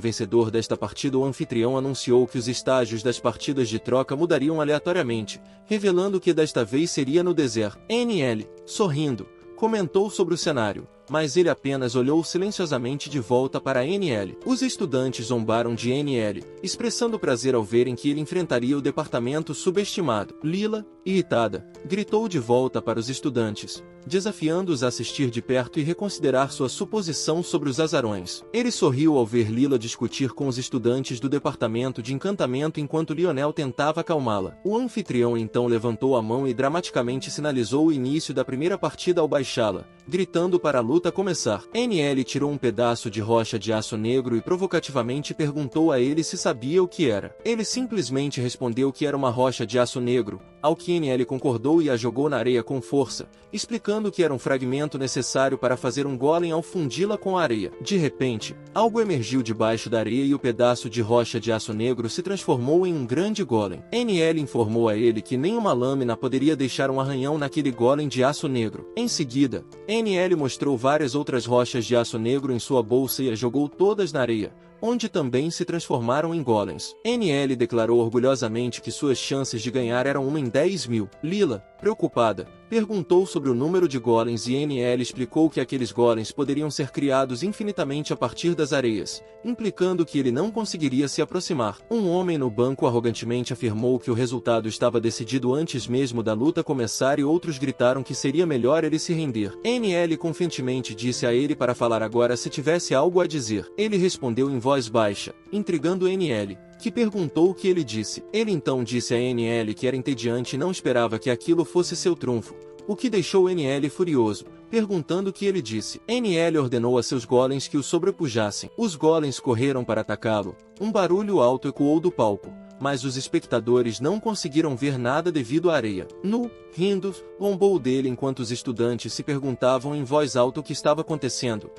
vencedor desta partida, o anfitrião anunciou que os estágios das partidas de troca mudariam aleatoriamente, revelando que desta vez seria no deserto. NL, sorrindo, comentou sobre o cenário, mas ele apenas olhou silenciosamente de volta para NL. Os estudantes zombaram de NL, expressando prazer ao verem que ele enfrentaria o departamento subestimado. Lila, irritada, gritou de volta para os estudantes, desafiando-os a assistir de perto e reconsiderar sua suposição sobre os azarões. Ele sorriu ao ver Lila discutir com os estudantes do departamento de encantamento enquanto Lionel tentava acalmá-la. O anfitrião então levantou a mão e dramaticamente sinalizou o início da primeira partida ao baixá-la, gritando para a luta começar. NL tirou um pedaço de rocha de aço negro e provocativamente perguntou a ele se sabia o que era. Ele simplesmente respondeu que era uma rocha de aço negro, ao que NL concordou e a jogou na areia com força, explicando que era um fragmento necessário para fazer um golem ao fundi-la com a areia. De repente, algo emergiu debaixo da areia e o pedaço de rocha de aço negro se transformou em um grande golem. NL informou a ele que nenhuma lâmina poderia deixar um arranhão naquele golem de aço negro. Em seguida, NL mostrou várias outras rochas de aço negro em sua bolsa e as jogou todas na areia, onde também se transformaram em golems. NL declarou orgulhosamente que suas chances de ganhar eram 1 em 10.000. Lila, preocupada, perguntou sobre o número de golems e NL explicou que aqueles golems poderiam ser criados infinitamente a partir das areias, implicando que ele não conseguiria se aproximar. Um homem no banco arrogantemente afirmou que o resultado estava decidido antes mesmo da luta começar e outros gritaram que seria melhor ele se render. NL confiantemente disse a ele para falar agora se tivesse algo a dizer. Ele respondeu em voz baixa, intrigando NL, que perguntou o que ele disse. Ele então disse a NL que era entediante e não esperava que aquilo fosse seu trunfo, o que deixou NL furioso, perguntando o que ele disse. NL ordenou a seus golems que o sobrepujassem. Os golems correram para atacá-lo. Um barulho alto ecoou do palco, mas os espectadores não conseguiram ver nada devido à areia. Nu, rindo, lombou dele enquanto os estudantes se perguntavam em voz alta o que estava acontecendo.